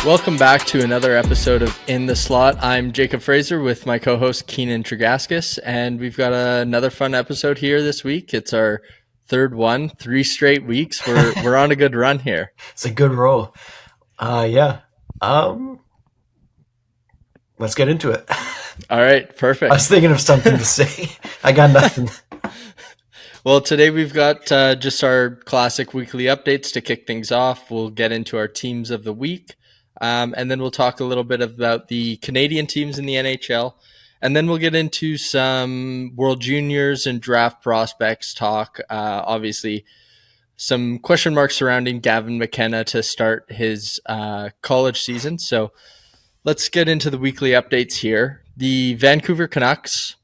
Welcome back to another episode of In the Slot. I'm Jacob Fraser with my co-host Keanen Tregaskis, and we've got another fun episode here this week. It's our third one, 3 straight weeks. We're on a good run here. It's a good roll. Yeah. Let's get into it. All right, I perfect. was thinking of something to say. I got nothing. Well, today we've got just our classic weekly updates to kick things off. We'll get into our teams of the week. And then we'll talk a little bit about the Canadian teams in the NHL. And then we'll get into some World Juniors and draft prospects talk. Obviously, some question marks surrounding Gavin McKenna to start his college season. So let's get into the weekly updates here. The Vancouver Canucks,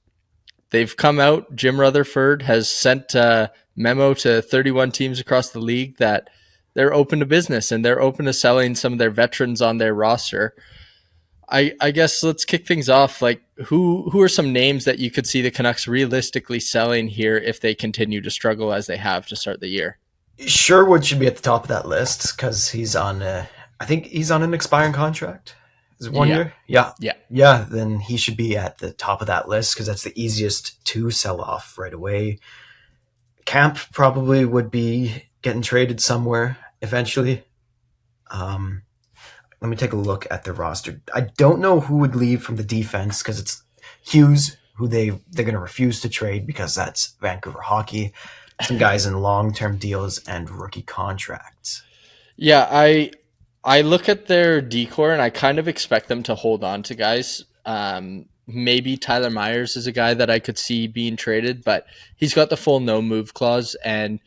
they've come out. Jim Rutherford has sent a memo to 31 teams across the league that they're open to business and they're open to selling some of their veterans on their roster. I guess let's kick things off. Like, who are some names that you could see the Canucks realistically selling here if they continue to struggle as they have to start the year? Sherwood should be at the top of that list because he's on. I think he's on an expiring contract. Is it 1 year? Yeah. Yeah. Then he should be at the top of that list because that's the easiest to sell off right away. Camp probably would be getting traded somewhere eventually. Let me take a look at the roster. I don't know who would leave from the defense because it's Hughes, who they're going to refuse to trade because that's Vancouver hockey. Some guys in long-term deals and rookie contracts. Yeah, I look at their decor and I kind of expect them to hold on to guys. Maybe Tyler Myers is a guy that I could see being traded, but he's got the full no move clause and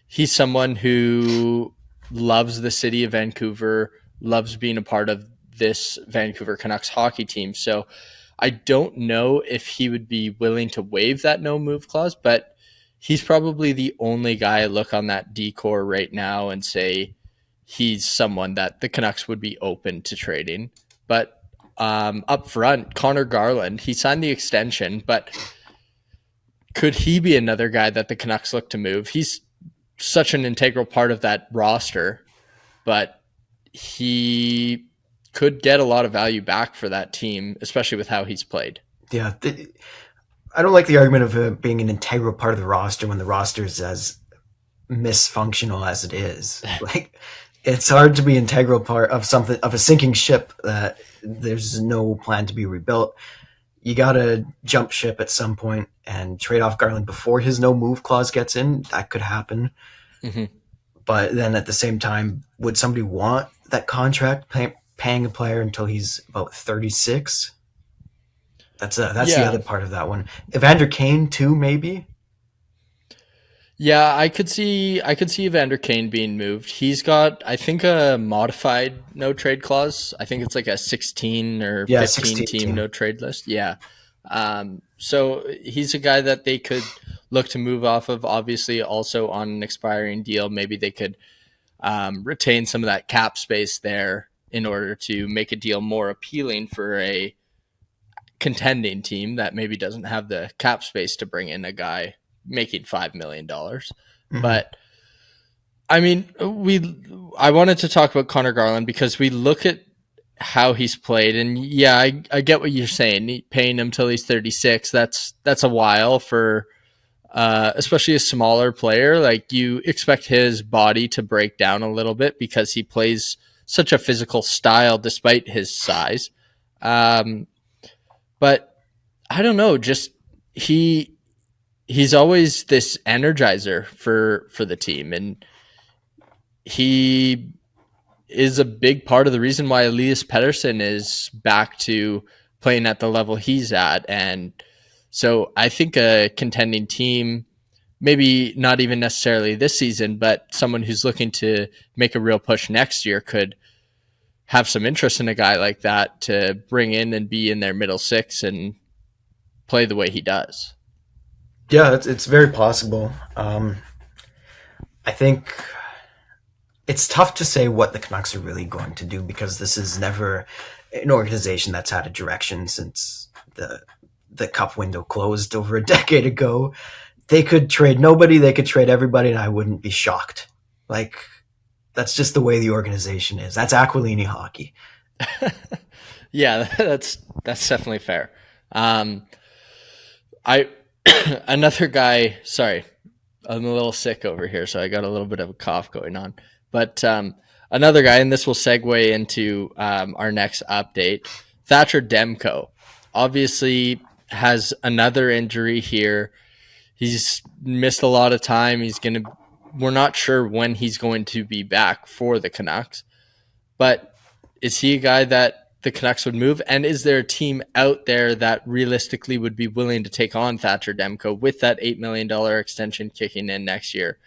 he's someone who loves the city of Vancouver, loves being a part of this Vancouver Canucks hockey team. So I don't know if he would be willing to waive that no move clause, but he's probably the only guy I look on that decor right now and say he's someone that the Canucks would be open to trading. But up front, Connor Garland, he signed the extension, but could he be another guy that the Canucks look to move? He's such an integral part of that roster, but he could get a lot of value back for that team, especially with how he's played. Yeah, I don't like the argument of being an integral part of the roster when the roster is as misfunctional as it is. Like, it's hard to be integral part of something, of a sinking ship that there's no plan to be rebuilt. You got to jump ship at some point and trade off Garland before his no move clause gets in. That could happen. Mm-hmm. But then at the same time, would somebody want that contract paying a player until he's about 36? That's the other part of that one. Evander Kane too, maybe. Yeah, I could see Evander Kane being moved. He's got, I think, a modified no trade clause. I think it's like a 16 or 15 16 team no trade list. Yeah. So he's a guy that they could look to move off of, obviously also on an expiring deal. Maybe they could retain some of that cap space there in order to make a deal more appealing for a contending team that maybe doesn't have the cap space to bring in a guy making $5 million. Mm-hmm. But I mean, I wanted to talk about Connor Garland because we look at how he's played, and yeah, I get what you're saying. Paying him till he's 36, that's a while for especially a smaller player. Like, you expect his body to break down a little bit because he plays such a physical style despite his size. But I don't know, just he's always this energizer for the team, and he is a big part of the reason why Elias Pettersson is back to playing at the level he's at. And so I think a contending team, maybe not even necessarily this season, but someone who's looking to make a real push next year could have some interest in a guy like that to bring in and be in their middle six and play the way he does. Yeah, it's very possible. I think it's tough to say what the Canucks are really going to do because this is never an organization that's had a direction since the cup window closed over a decade ago. They could trade nobody, they could trade everybody, and I wouldn't be shocked. Like, that's just the way the organization is. That's Aquilini hockey. Yeah, that's definitely fair. Um, I another guy. Sorry, I'm a little sick over here, so I got a little bit of a cough going on. But another guy, and this will segue into our next update. Thatcher Demko obviously has another injury here. He's missed a lot of time. He's gonna. We're not sure when he's going to be back for the Canucks. But is he a guy that the Canucks would move? And is there a team out there that realistically would be willing to take on Thatcher Demko with that $8 million extension kicking in next year,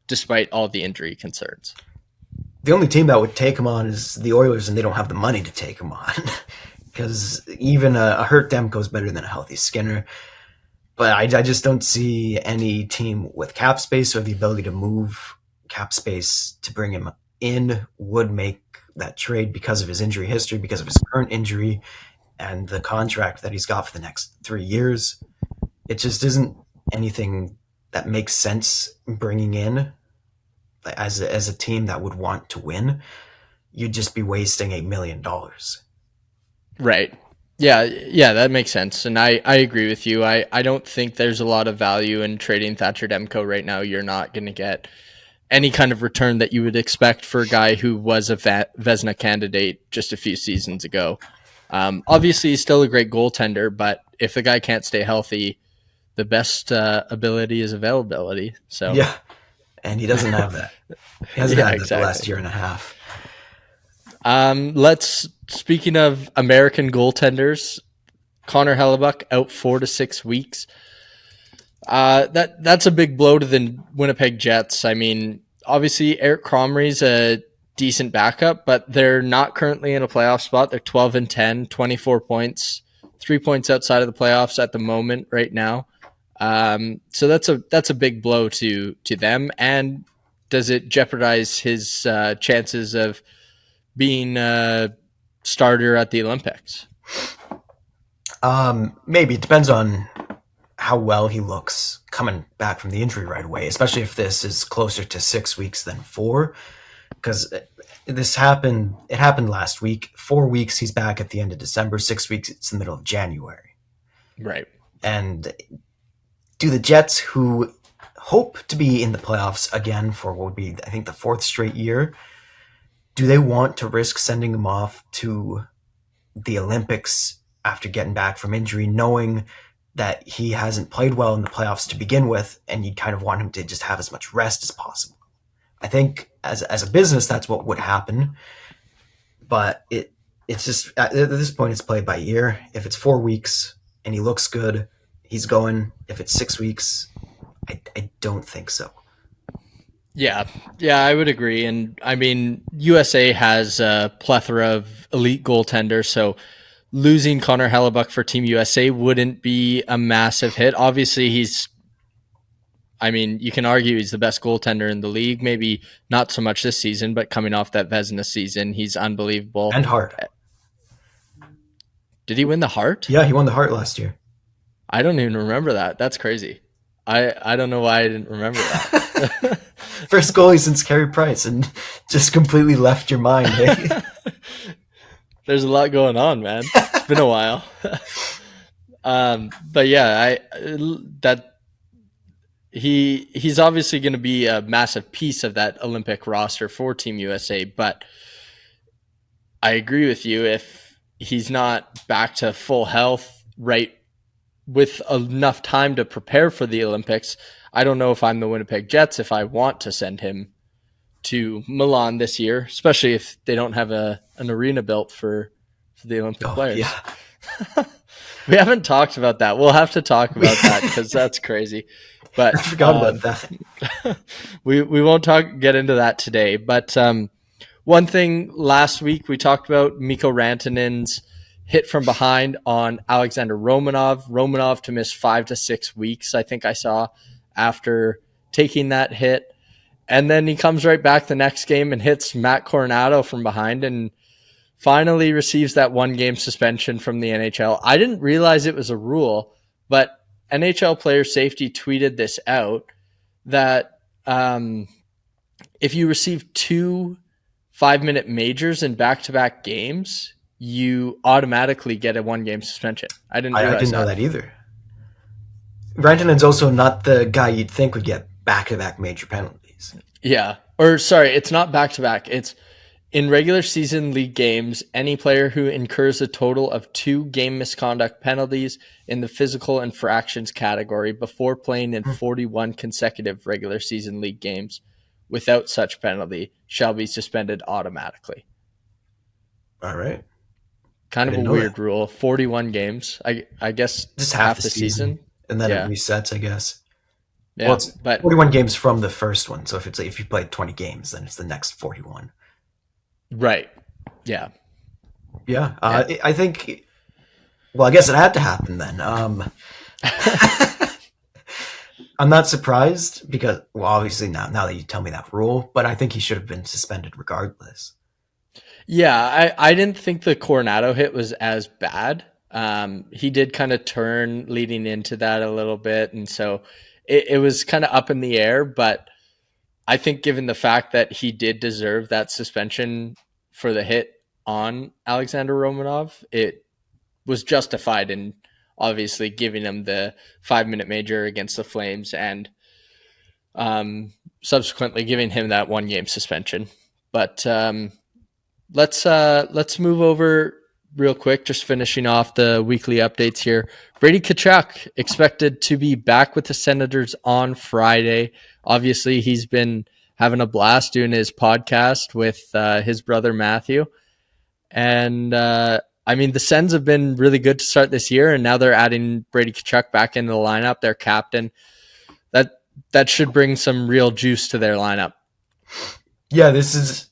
despite all the injury concerns? The only team that would take him on is the Oilers, and they don't have the money to take him on. Because even a hurt Demko is better than a healthy Skinner. But I just don't see any team with cap space or the ability to move cap space to bring him in would make that trade because of his injury history, because of his current injury, and the contract that he's got for the next 3 years. It just isn't anything that makes sense bringing in as a team that would want to win. You'd just be wasting $8 million. Right. Yeah, yeah, that makes sense. And I agree with you. I don't think there's a lot of value in trading Thatcher Demko right now. You're not going to get any kind of return that you would expect for a guy who was a Vezina candidate just a few seasons ago. Obviously, he's still a great goaltender, but if the guy can't stay healthy, the best ability is availability. So, Yeah, and he doesn't have that. He hasn't yeah, had that the last exactly. year and a half. Let's speaking of American goaltenders, Connor Hellebuck out 4 to 6 weeks. That's a big blow to the Winnipeg Jets. I mean, obviously Eric Comrie's a decent backup, but they're not currently in a playoff spot. They're 12 and 10, 24 points, 3 points outside of the playoffs at the moment right now. So that's a big blow to them. And does it jeopardize his chances of being a starter at the Olympics? Maybe it depends on how well he looks coming back from the injury right away, especially if this is closer to 6 weeks than four. Because this happened, it happened last week. 4 weeks, he's back at the end of December. 6 weeks, it's the middle of January. Right. And do the Jets, who hope to be in the playoffs again for what would be, I think, the fourth straight year, do they want to risk sending him off to the Olympics after getting back from injury, knowing that he hasn't played well in the playoffs to begin with, and you kind of want him to just have as much rest as possible? I think as a business, that's what would happen. But it's just at this point, it's played by ear. If it's 4 weeks and he looks good, he's going. If it's 6 weeks, I don't think so. Yeah, yeah, I would agree. And I mean, USA has a plethora of elite goaltenders, so losing Connor Hellebuck for Team USA wouldn't be a massive hit. Obviously, I mean, you can argue he's the best goaltender in the league. Maybe not so much this season, but coming off that Vezina season, he's unbelievable. And Hart. Did he win the Hart? Yeah, he won the Hart last year. I don't even remember that. That's crazy. I don't know why I didn't remember that. First goalie since Carey Price, and just completely left your mind. Eh? There's a lot going on, man. It's been a while. But yeah, that he's obviously going to be a massive piece of that Olympic roster for Team USA. But I agree with you. If he's not back to full health, right, with enough time to prepare for the Olympics, I don't know if I'm the Winnipeg Jets if I want to send him to Milan this year, especially if they don't have an arena built for the Olympic Oh players. yeah, We haven't talked about that. We'll have to talk about that because that's crazy. But I forgot about that. we won't get into that today. But one thing last week we talked about Mikko Rantanen's hit from behind on Alexander Romanov. Romanov to miss 5 to 6 weeks, I think I saw, after taking that hit. And then he comes right back the next game and hits Matt Coronado from behind and finally receives that 1 game suspension from the NHL. I didn't realize it was a rule, but NHL Player Safety tweeted this out that if you receive two 5-minute majors in back-to-back games, you automatically get a 1 game suspension. I didn't I realize didn't know that. that either. Rantanen's also not the guy you'd think would get back-to-back major penalties. Yeah. Or sorry, it's not back to back. It's in regular season league games, any player who incurs a total of 2 game misconduct penalties in the physical infractions category before playing in Hmm. 41 consecutive regular season league games without such penalty shall be suspended automatically. All right. I Kind of a didn't know that. weird rule. 41 games. I guess Just half half the the season, season. and then it Yeah. resets, I guess. Well, Yeah. it's But 41 games from the first one. So if you played 20 games, then it's the next 41. right. Yeah. Yeah, Yeah. I think. Well, I guess it had to happen then. I'm not surprised because, well, obviously now that you tell me that rule, but I think he should have been suspended regardless. Yeah, I didn't think the Coronado hit was as bad. He did kind of turn leading into that a little bit, and so it was kind of up in the air. But I think, given the fact that he did deserve that suspension for the hit on Alexander Romanov, it was justified in obviously giving him the 5 minute major against the Flames and um, subsequently giving him that 1 game suspension. But let's move over real quick. Just finishing off the weekly updates here. Brady Tkachuk expected to be back with the Senators on Friday. Obviously, he's been having a blast doing his podcast with his brother Matthew, and I mean the Sens have been really good to start this year, and now they're adding Brady Tkachuk back into the lineup. Their captain. That that should bring some real juice to their lineup. Yeah, this is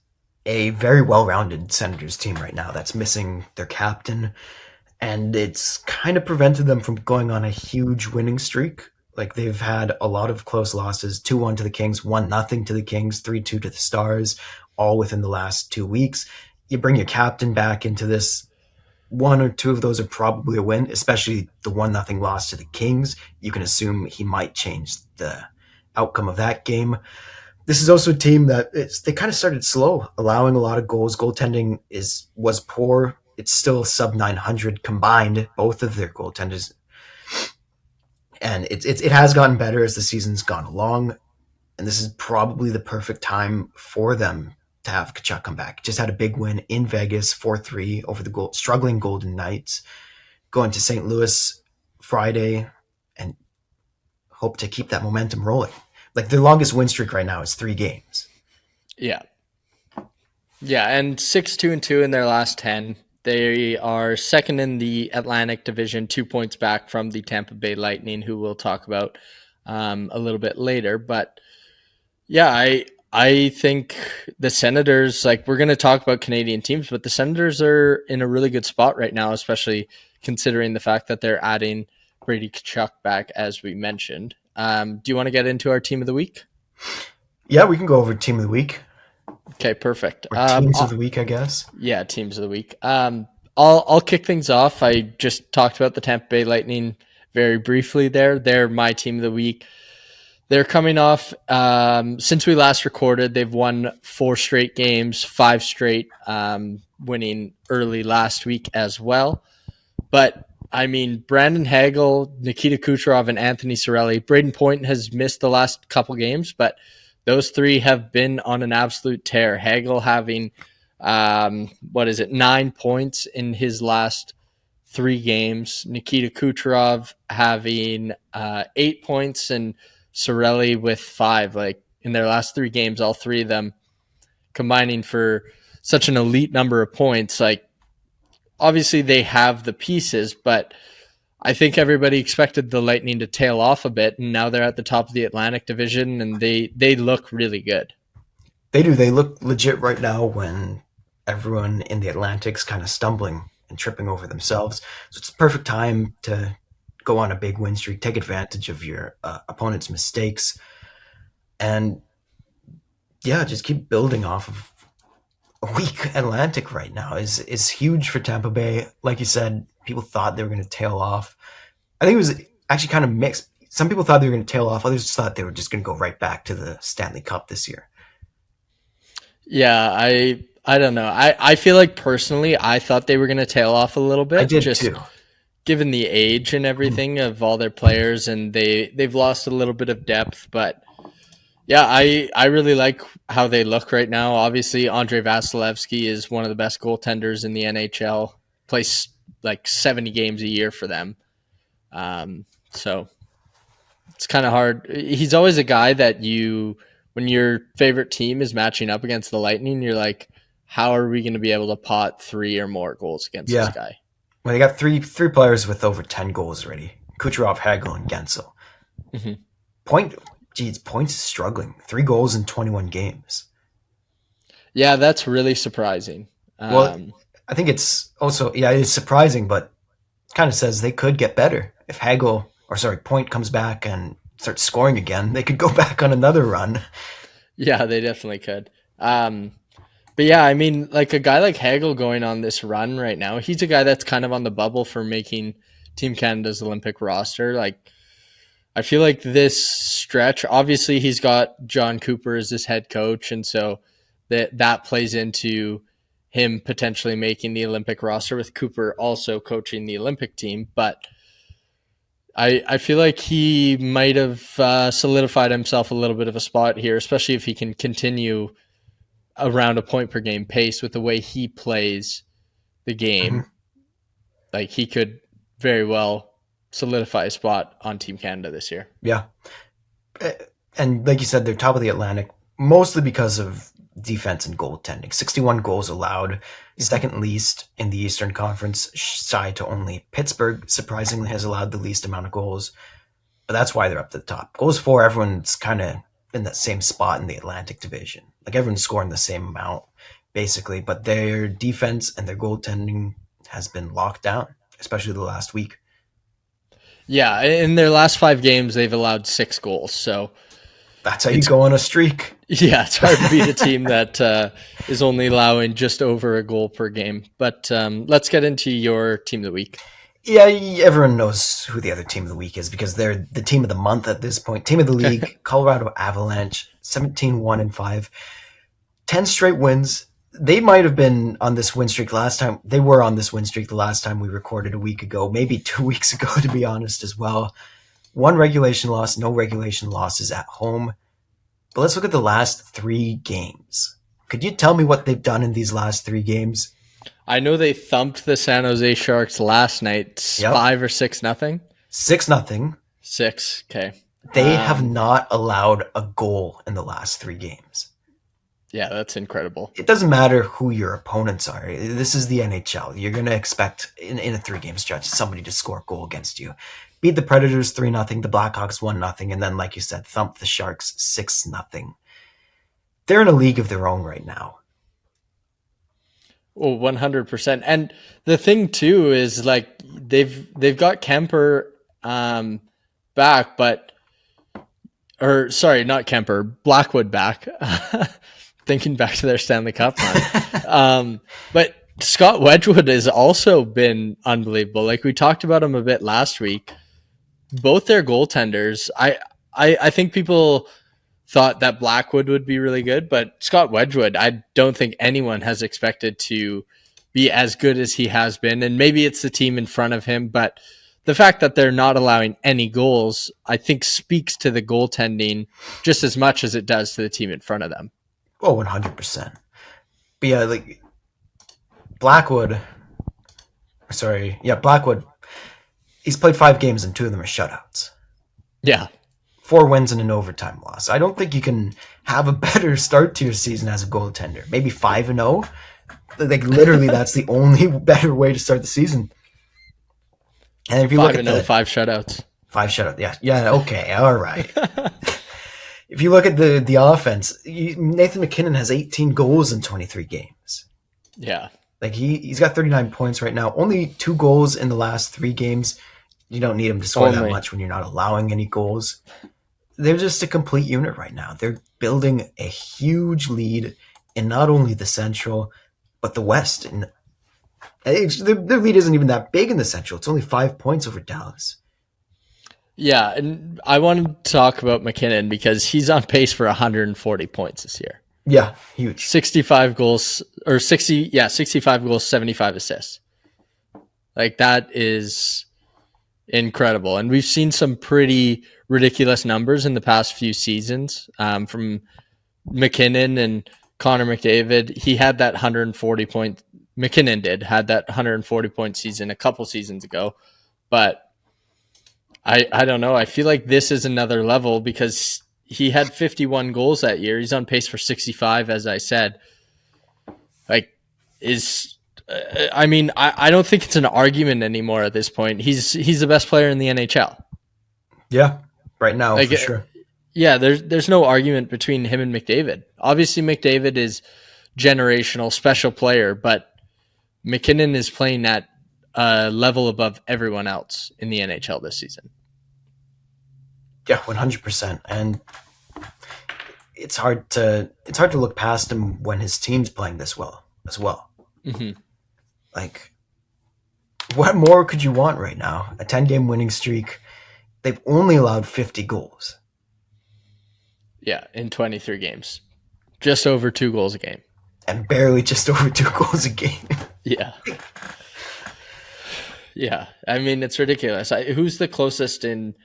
a very well-rounded Senators team right now that's missing their captain, and it's kind of prevented them from going on a huge winning streak. Like they've had a lot of close losses: 2-1 to the Kings, 1-0 to the Kings, 3-2 to the Stars, all within the last 2 weeks. You bring your captain back into this. One or two of those are probably a win, especially the 1-0 loss to the Kings. You can assume he might change the outcome of that game. This is also a team that they kind of started slow, allowing a lot of goals. Goaltending was poor. It's still sub 900 combined, both of their goaltenders, and it has gotten better as the season's gone along. And this is probably the perfect time for them to have Kachuk come back. Just had a big win in Vegas, 4-3 over the struggling Golden Knights. Going to St. Louis Friday, and hope to keep that momentum rolling. Like their longest win streak right now is 3 games. Yeah, yeah, and 6-2-2 in their last 10. They are second in the Atlantic Division, 2 points back from the Tampa Bay Lightning, who we'll talk about a little bit later. But yeah, I think the Senators, like we're going to talk about Canadian teams, but the Senators are in a really good spot right now, especially considering the fact that they're adding Brady Tkachuk back, as we mentioned. Do you want to get into our team of the week? Yeah, we can go over team of the week Okay, perfect. or teams of the week, I guess. Yeah, teams of the week. I'll kick things off. I just talked about the Tampa Bay Lightning very briefly there. They're my team of the week. They're coming off since we last recorded. They've won 4 straight games, 5 straight, winning early last week as well. But I mean, Brandon Hagel, Nikita Kucherov, and Anthony Cirelli. Braden Point has missed the last couple games, but those three have been on an absolute tear. Hagel having, 9 points in his last 3 games. Nikita Kucherov having 8 points, and Cirelli with 5. Like in their last 3 games, all three of them combining for such an elite number of points. Like obviously they have the pieces, but I think everybody expected the Lightning to tail off a bit, and now they're at the top of the Atlantic Division, and they look really good. They do. They look legit right now when everyone in the Atlantic's kind of stumbling and tripping over themselves. So it's a perfect time to go on a big win streak, take advantage of your opponent's mistakes, and yeah, just keep building off of a weak Atlantic right now is huge for Tampa Bay. Like you said, people thought they were going to tail off. I think it was actually kind of mixed. Some people thought they were going to tail off. Others thought they were just going to go right back to the Stanley Cup this year. Yeah, I I don't know. I feel like personally, I thought they were going to tail off a little I bit, did just too. given the age and everything of all their players, and they've lost a little bit of depth. But yeah, I really like how they look right now. Obviously, Andre Vasilevsky is one of the best goaltenders in the NHL. Plays like 70 games a year for them. So it's kind of hard. He's always a guy that when your favorite team is matching up against the Lightning, you're like, how are we going to be able to pot three or more goals against this Yeah. guy? Well, they got three players with over 10 goals already. Kucherov, Hagel, and Gensel. Mm-hmm. Point, geez, Points is struggling. 3 goals in 21 games. Yeah, that's really surprising. Well, I think it's also, yeah, it's surprising, but it kind of says they could get better. If Point comes back and starts scoring again, they could go back on another run. Yeah, they definitely could. But yeah, I mean, like a guy like Hagel going on this run right now, he's a guy that's kind of on the bubble for making Team Canada's Olympic roster. Like, I feel like this stretch, obviously, he's got John Cooper as his head coach, and so that plays into him potentially making the Olympic roster with Cooper also coaching the Olympic team. But I feel like he might have solidified himself a little bit of a spot here, especially if he can continue around a point per game pace with the way he plays the Mhm. game. Like he could very well solidify a spot on Team Canada this year. Yeah. Eh, And like you said, they're top of the Atlantic, mostly because of defense and goaltending. 61 goals allowed, Mm-hmm. second least in the Eastern Conference, side to only Pittsburgh, surprisingly, has allowed the least amount of goals. But that's why they're up to the top. Goals for, everyone's kind of in that same spot in the Atlantic Division. Like everyone's scoring the same amount, basically, but their defense and their goaltending has been locked down, especially the last week. Yeah, in their last 5 games, they've allowed 6 goals. So That's how you it's go on a streak. yeah, it's hard to beat a team that is only allowing just over a goal per game. But let's get into your team of the week. Yeah, everyone knows who the other team of the week is because they're the team of the month at this point. Team of the league, Colorado Avalanche, 17-1-5, 10 straight wins. They might have been on this win streak last time. They were on this win streak the last time we recorded a week ago, maybe 2 weeks ago, to be honest, as well. One regulation loss, no regulation losses at home. But let's look at the last 3 games. Could you tell me what they've done in these last 3 games? I know they thumped the San Jose Sharks last night, Yep. 5 or 6-0. 6-0. 6. Okay. They have not allowed a goal in the last 3 games. Yeah, that's incredible. It doesn't matter who your opponents are. This is the NHL. You're going to expect in a 3 game stretch somebody to score a goal against you. Beat the Predators 3-0, the Blackhawks 1-0, and then, like you said, thump the Sharks 6-0. They're in a league of their own right now. Oh, 100%. And the thing too is like they've got Kemper back, but or sorry, not Kemper, Blackwood back. Thinking back to their Stanley Cup run. But Scott Wedgwood has also been unbelievable. Like we talked about him a bit last week. Both their goaltenders, I think people thought that Blackwood would be really good, but Scott Wedgwood, I don't think anyone has expected to be as good as he has been. And maybe it's the team in front of him, but the fact that they're not allowing any goals, I think speaks to the goaltending just as much as it does to the team in front of them. Oh, 100%. But yeah, like Blackwood, Blackwood, he's played 5 games and 2 of them are shutouts. Yeah. 4 wins and an overtime loss. I don't think you can have a better start to your season as a goaltender. Maybe 5-0. Like literally, that's the only better way to start the season. And if you look 5 at and 0, the 5 shutouts. 5 shutout, yeah, okay, all right. If you look at the offense, Nathan McKinnon has 18 goals in 23 games. Yeah. Like he's got 39 points right now. Only 2 goals in the last 3 games. You don't need him to score that much when you're not allowing any goals. They're just a complete unit right now. They're building a huge lead in not only the Central, but the West. And their lead isn't even that big in the Central. It's only 5 points over Dallas. Yeah, and I wanted to talk about McKinnon because he's on pace for 140 points this year. Yeah, huge. 65 goals or 60, yeah, 65 goals, 75 assists. Like that is incredible. And we've seen some pretty ridiculous numbers in the past few seasons from McKinnon and Connor McDavid. He had that 140 point, McKinnon had that 140 point season a couple seasons ago. But I don't know. I feel like this is another level because he had 51 goals that year. He's on pace for 65, as I said. Like, is I mean, I don't think it's an argument anymore at this point. He's the best player in the NHL. Yeah, right now Like, for sure. yeah, there's no argument between him and McDavid. Obviously, McDavid is generational, special player, but McKinnon is playing at a level above everyone else in the NHL this season. Yeah, 100%. And it's hard to look past him when his team's playing this well as well. Mm-hmm. Like, what more could you want right now? A 10-game winning streak. They've only allowed 50 goals. Yeah, in 23 games, just over 2 goals a game. And barely just over 2 goals a game. Yeah. Yeah. I mean, it's ridiculous. Who's the closest in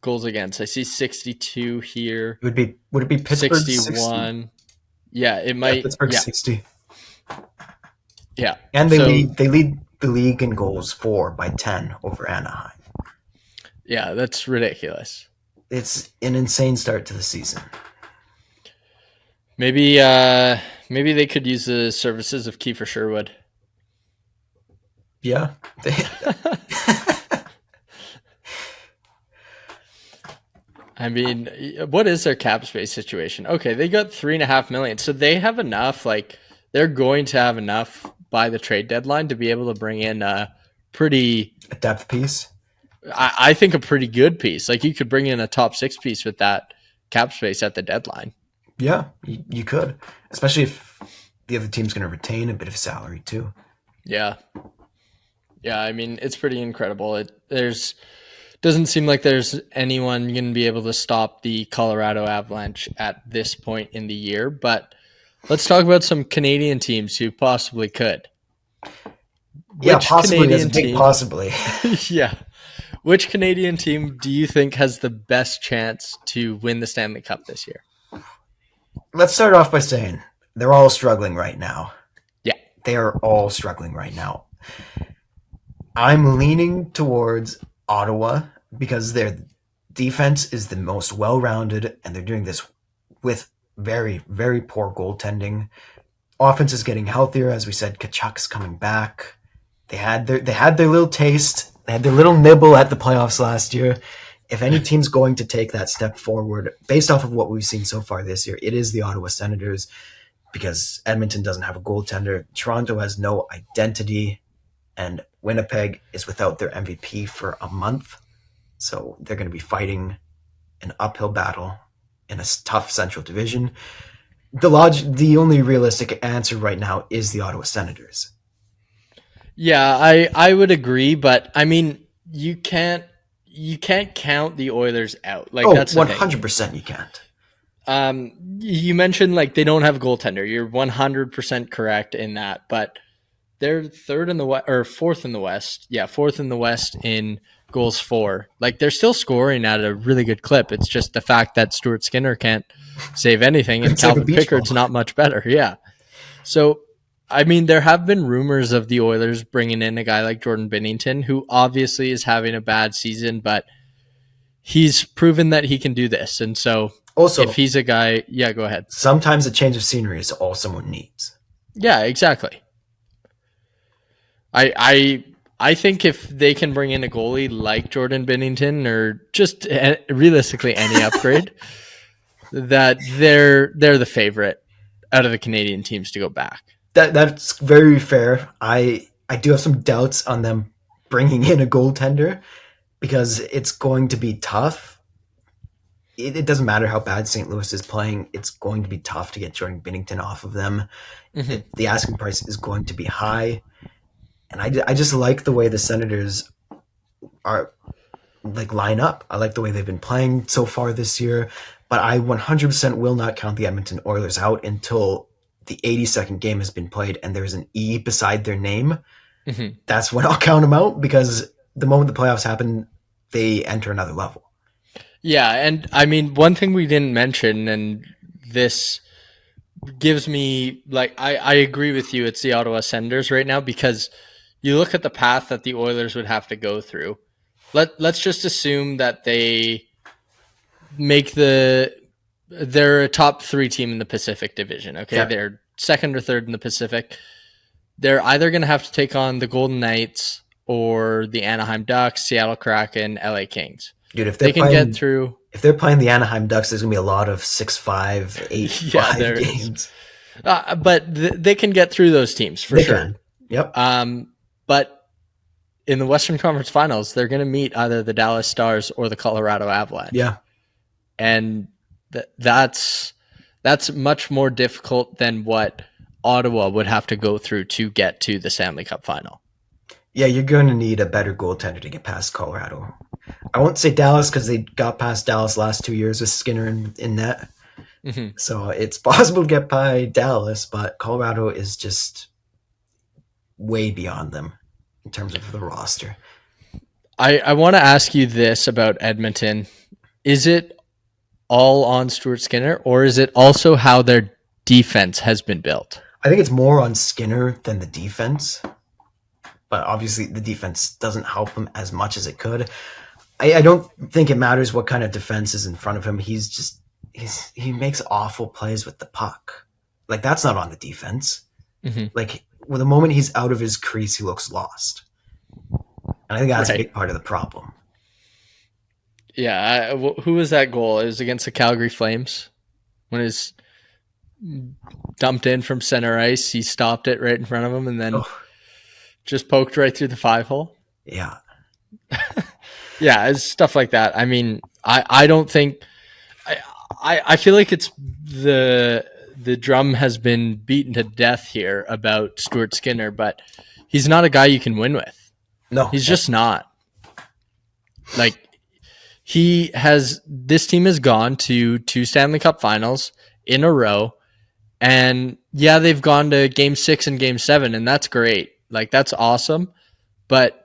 goals against? I see 62 here, Would it be Pittsburgh 60? 61. Yeah, it Yeah, might. Pittsburgh Yeah. 60. Yeah. And So, they lead the league in goals 4 by 10 over Anaheim. yeah, that's ridiculous. It's an insane start to the season. Maybe they could use the services of Kiefer Sherwood. Yeah. I mean, what is their cap space situation? Okay, they got 3.5 million, so they have enough. Like, they're going to have enough by the trade deadline to be able to bring in a pretty, A depth piece. I think, a pretty good piece. Like, you could bring in a top six piece with that cap space at the deadline. Yeah, you could. Especially if the other team's going to retain a bit of salary too. Yeah, yeah. I mean, it's pretty incredible. There's doesn't seem like there's anyone going to be able to stop the Colorado Avalanche at this point in the year. But let's talk about some Canadian teams who possibly could. Yeah, Which possibly. There's a Canadian big team? possibly. Yeah. Which Canadian team do you think has the best chance to win the Stanley Cup this year? Let's start off by saying they're all struggling right now. Yeah. They are all struggling right now. I'm leaning towards Ottawa because their defense is the most well-rounded, and they're doing this with very, very poor goaltending. Offense is getting healthier, as we said. Tkachuk's coming back. They had their little taste. They had their little nibble at the playoffs last year. If any team's going to take that step forward, based off of what we've seen so far this year, it is the Ottawa Senators, because Edmonton doesn't have a goaltender. Toronto has no identity, and Winnipeg is without their MVP for a month. So they're going to be fighting an uphill battle in a tough Central Division. The only realistic answer right now is the Ottawa Senators. Yeah, I would agree, but I mean, you can't count the Oilers out. Like, that's the thing. 100% you can't. You mentioned like they don't have a goaltender. You're 100% correct in that, but they're third in the West or fourth in the West. Yeah, fourth in the West in goals for. Like, they're still scoring at a really good clip. It's just the fact that Stuart Skinner can't save anything, and It's like a Calvin beach Pickard's ball. not much better. Yeah. So, I mean, there have been rumors of the Oilers bringing in a guy like Jordan Binnington, who obviously is having a bad season, but he's proven that he can do this. And so, Also, if he's a guy, yeah, go ahead. sometimes a change of scenery is all someone needs. Yeah, exactly. I think if they can bring in a goalie like Jordan Binnington, or just realistically any upgrade, that they're the favorite out of the Canadian teams to go back. That's very fair. I do have some doubts on them bringing in a goaltender because it's going to be tough. It doesn't matter how bad St. Louis is playing. It's going to be tough to get Jordan Binnington off of them. Mhm. The asking price is going to be high. And I just like the way the Senators are like line up. I like the way they've been playing so far this year. but I 100% will not count the Edmonton Oilers out until the 82nd game has been played and there's an E beside their name. Mhm. That's when I'll count them out because the moment the playoffs happen, they enter another level. Yeah, and I mean one thing we didn't mention, and this gives me like I agree with you. It's the Ottawa Senators right now because you look at the path that the Oilers would have to go through. Let's just assume that they make they're a top three team in the Pacific Division. Okay, Okay. they're second or third in the Pacific. They're either going to have to take on the Golden Knights or the Anaheim Ducks, Seattle Kraken, LA Kings. Dude, They can get through. if they're playing the Anaheim Ducks, there's gonna be a lot of 6-5, eight Yeah, five there is. games. But they can get through those teams for They sure. can. Yep. But in the Western Conference Finals, they're going to meet either the Dallas Stars or the Colorado Avalanche, Yeah. and that's much more difficult than what Ottawa would have to go through to get to the Stanley Cup Final. Yeah, you're going to need a better goaltender to get past Colorado. I won't say Dallas because they got past Dallas last 2 years with Skinner in net. Mm-hmm. So it's possible to get by Dallas, but Colorado is just way beyond them in terms of the roster. I want to ask you this about Edmonton. Is it all on Stuart Skinner, or is it also how their defense has been built? I think it's more on Skinner than the defense, but obviously the defense doesn't help him as much as it could. I don't think it matters what kind of defense is in front of him. He makes awful plays with the puck. Like that's not on the defense. Mm-hmm. Like with the moment he's out of his crease, he looks lost. And I think that's a Right. big part of the problem. Yeah. Who was that goal? It was against the Calgary Flames when his dumped in from center ice. He stopped it right in front of him and then Oh, just poked right through the 5 hole. yeah. Yeah, it's stuff like that. I mean, I don't think I feel like it's the drum has been beaten to death here about Stuart Skinner, but he's not a guy you can win with. No. He's just not. Like he has this team has gone to two Stanley Cup finals in a row. And yeah, they've gone to game 6 and game 7, and that's great. Like that's awesome. But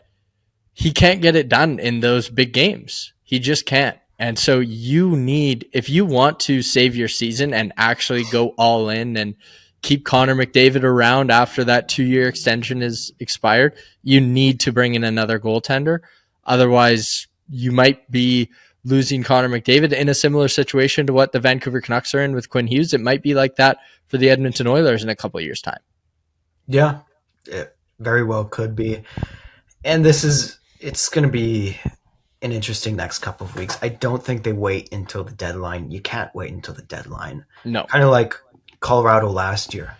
he can't get it done in those big games. He just can't. And so you need, if you want to save your season and actually go all in and keep Connor McDavid around after that 2-year extension is expired, you need to bring in another goaltender. Otherwise, you might be losing Connor McDavid in a similar situation to what the Vancouver Canucks are in with Quinn Hughes. It might be like that for the Edmonton Oilers in a couple of years' time. Yeah. It very well could be. And it's going to be an interesting next couple of weeks. I don't think they wait until the deadline. You can't wait until the deadline. No. Kind of like Colorado last year.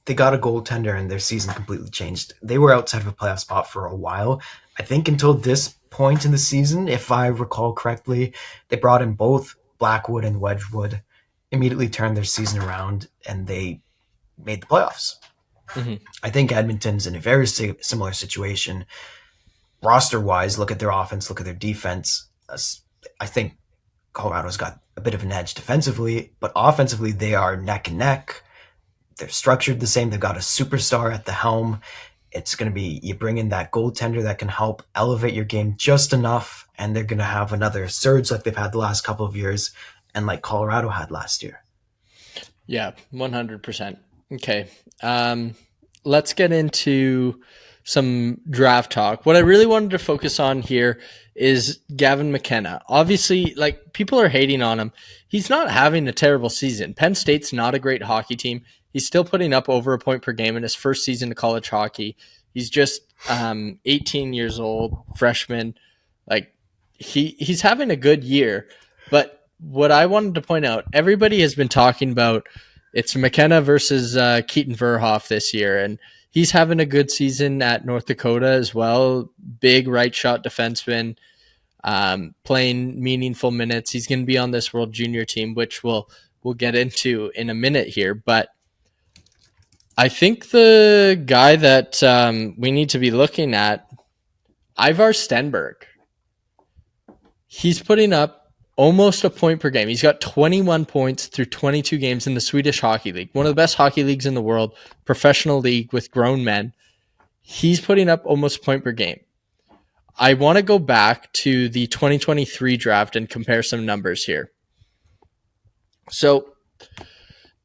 They got a goaltender and their season completely changed. They were outside of a playoff spot for a while. I think until this point in the season, if I recall correctly, they brought in both Blackwood and Wedgwood, immediately turned their season around, and they made the playoffs. Mm-hmm. I think Edmonton's in a very similar situation. Roster wise, look at their offense, look at their defense. I think Colorado's got a bit of an edge defensively, but offensively, they are neck and neck. They're structured the same. They've got a superstar at the helm. It's going to be you bring in that goaltender that can help elevate your game just enough, and they're going to have another surge like they've had the last couple of years and like Colorado had last year. Yeah, 100%. Okay. Let's get into some draft talk. What I really wanted to focus on here is Gavin McKenna. Obviously, like people are hating on him. He's not having a terrible season. Penn State's not a great hockey team. He's still putting up over a point per game in his first season of college hockey. He's just 18 years old, freshman. Like he's having a good year. But what I wanted to point out, everybody has been talking about it's McKenna versus Keaton Verhoff this year, and he's having a good season at North Dakota as well. Big right shot defenseman, playing meaningful minutes. He's going to be on this World Junior team, which we'll get into in a minute here. But I think the guy that we need to be looking at, Ivar Stenberg. He's putting up almost a point per game. He's got 21 points through 22 games in the Swedish Hockey League, one of the best hockey leagues in the world, professional league with grown men. He's putting up almost a point per game. I want to go back to the 2023 draft and compare some numbers here. So,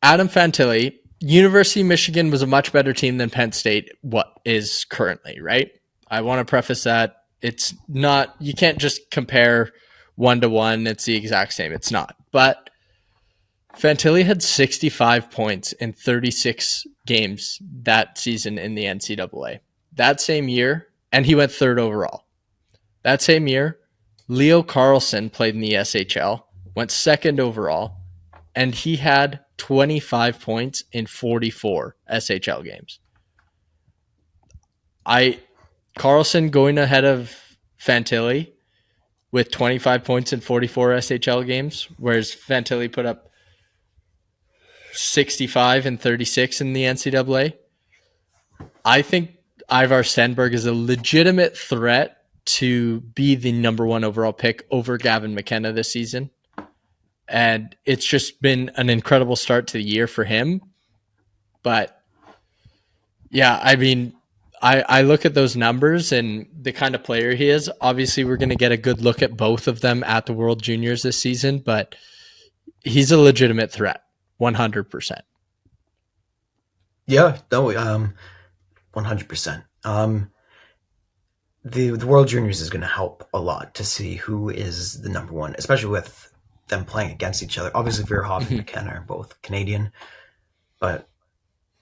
Adam Fantilli, University of Michigan was a much better team than Penn State what is currently, right? I want to preface that it's not, you can't just compare 1-to-1. It's the exact same. It's not. But Fantilli had 65 points in 36 games that season in the NCAA. That same year, and he went third overall. That same year, Leo Carlson played in the SHL, went second overall, and he had 25 points in 44 SHL games. Carlson going ahead of Fantilli with 25 points in 44 SHL games, whereas Fantilli put up 65 and 36 in the NCAA. I think Ivar Stenberg is a legitimate threat to be the number one overall pick over Gavin McKenna this season. And it's just been an incredible start to the year for him. But yeah, I mean, I look at those numbers and the kind of player he is. Obviously, we're going to get a good look at both of them at the World Juniors this season, but he's a legitimate threat, 100%. Yeah, no, 100%. The World Juniors is going to help a lot to see who is the number one, especially with them playing against each other. Obviously, Verhoff and McKenna are both Canadian, but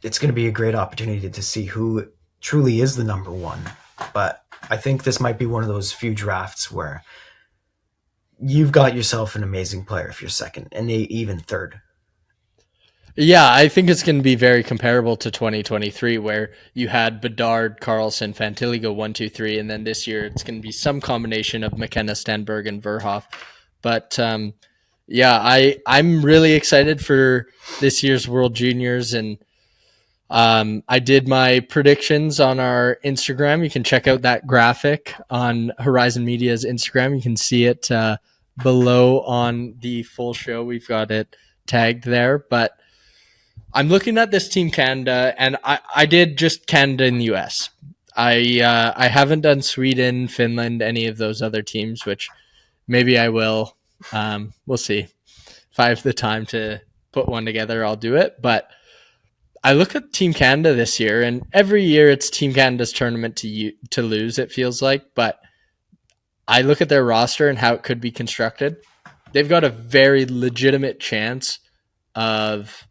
it's going to be a great opportunity to see who truly is the number one. But I think this might be one of those few drafts where you've got yourself an amazing player if you're second and even third. Yeah, I think it's going to be very comparable to 2023, where you had Bedard, Carlson, Fantilli go 1, 2, 3, and then this year it's going to be some combination of McKenna, Stenberg, and Verhoff. But yeah, I'm really excited for this year's World Juniors, and I did my predictions on our Instagram. You can check out that graphic on Horizon Media's Instagram. You can see it below on the full show. We've got it tagged there, but I'm looking at this Team Canada, and I did just Canada in the US. I haven't done Sweden, Finland, any of those other teams, which maybe I will. We'll see. If I have the time to put one together, I'll do it. But I look at Team Canada this year, and every year it's Team Canada's tournament to lose, it feels like. But I look at their roster and how it could be constructed. They've got a very legitimate chance of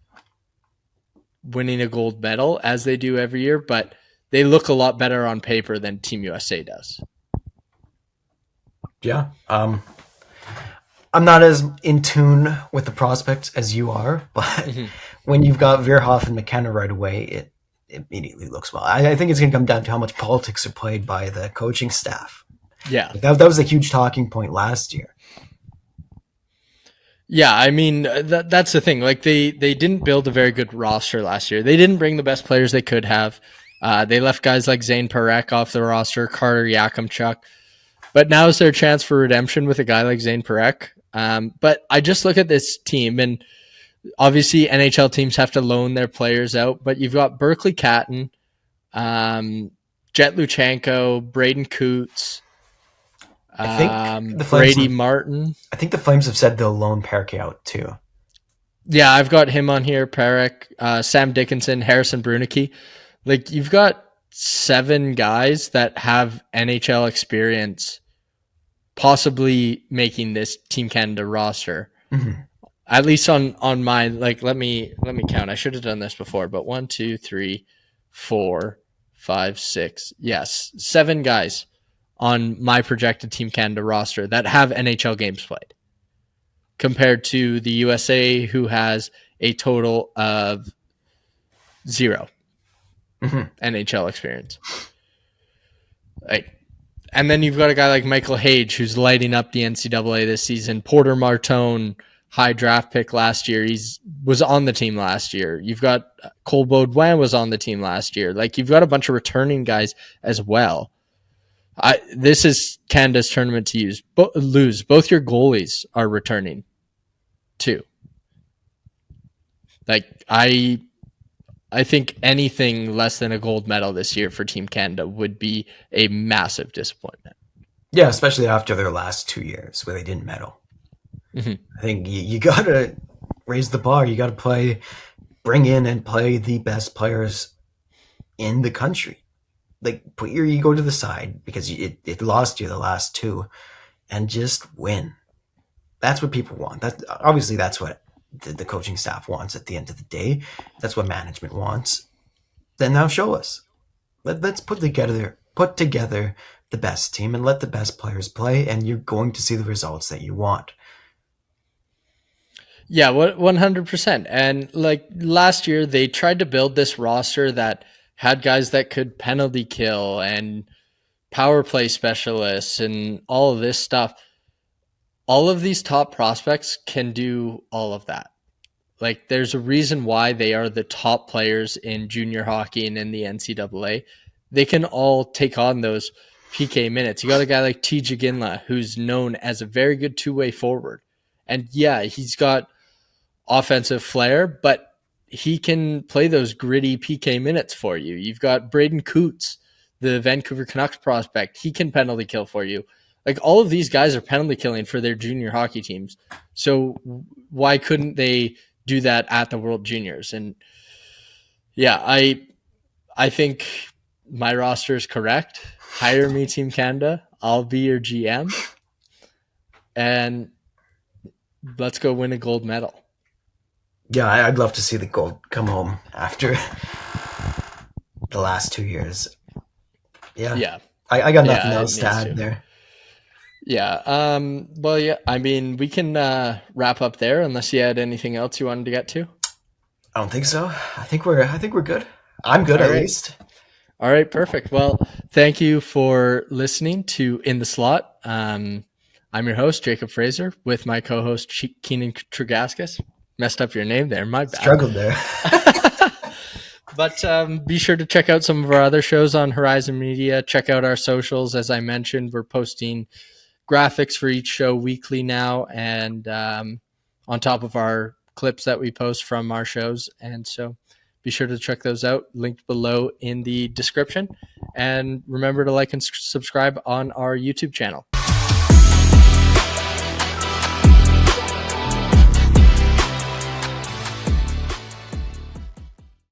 winning a gold medal, as they do every year, but they look a lot better on paper than Team USA does. Yeah. I'm not as in tune with the prospects as you are, but when you've got Verhoff and McKenna right away, it immediately looks well. I think it's going to come down to how much politics are played by the coaching staff. Yeah. That was a huge talking point last year. Yeah, I mean, that's the thing. Like, they didn't build a very good roster last year. They didn't bring the best players they could have. They left guys like Zane Parekh off the roster, Carter Yakimchuk. But now is their chance for redemption with a guy like Zane Parekh. But I just look at this team, and obviously NHL teams have to loan their players out. But you've got Berkeley Catton, Jet Luchenko, Braden Coots, I think the Brady Martin. I think the Flames have said they'll loan Parekh out too. Yeah, I've got him on here. Parekh, Sam Dickinson, Harrison Brunicky. Like, you've got 7 guys that have NHL experience, possibly making this Team Canada roster. Mm-hmm. At least on mine. Like, let me count. I should have done this before, but 1, 2, 3, 4, 5, 6. Yes, 7 guys on my projected Team Canada roster that have NHL games played, compared to the USA, who has a total of 0 NHL experience. And then you've got a guy like Michael Hage, who's lighting up the NCAA this season. Porter Martone, high draft pick last year. Was on the team last year. You've got Cole Baudouin was on the team last year. Like, you've got a bunch of returning guys as well. This is Canada's tournament to lose. Both your goalies are returning too. Like I think anything less than a gold medal this year for Team Canada would be a massive disappointment. Yeah, especially after their last 2 years where they didn't medal. Mm-hmm. I think you got to raise the bar. You got to bring in and play the best players in the country. Like, put your ego to the side because it lost you the last two, and just win. That's what people want. That's what the coaching staff wants at the end of the day. That's what management wants. Then now show us. Let's put together the best team and let the best players play, and you're going to see the results that you want. Yeah, 100%. And like last year, they tried to build this roster that had guys that could penalty kill and power play specialists and all of this stuff. All of these top prospects can do all of that. Like, there's a reason why they are the top players in junior hockey and in the NCAA. They can all take on those PK minutes. You got a guy like TJ Ginla, who's known as a very good two-way forward. And yeah, he's got offensive flair, but he can play those gritty PK minutes for you. You've got Braden Coots, the Vancouver Canucks prospect. He can penalty kill for you. Like, all of these guys are penalty killing for their junior hockey teams. So why couldn't they do that at the World Juniors? And yeah, I think my roster is correct. Hire me, Team Canada. I'll be your GM, and let's go win a gold medal. Yeah, I'd love to see the gold come home after the last 2 years. Yeah, Yeah, I got nothing yeah, it else to needs add to. there. Yeah. Well, yeah. I mean, we can wrap up there unless you had anything else you wanted to get to. I don't think so. I think we're good. I'm good All at right. least. All right. Perfect. Well, thank you for listening to In the Slot. I'm your host, Jacob Fraser, with my co-host Keenan Trugaskis. Messed up your name there. My bad. Struggled there. But be sure to check out some of our other shows on Horizon Media. Check out our socials. As I mentioned, we're posting graphics for each show weekly now, and on top of our clips that we post from our shows. And so be sure to check those out, linked below in the description. And remember to like and subscribe on our YouTube channel.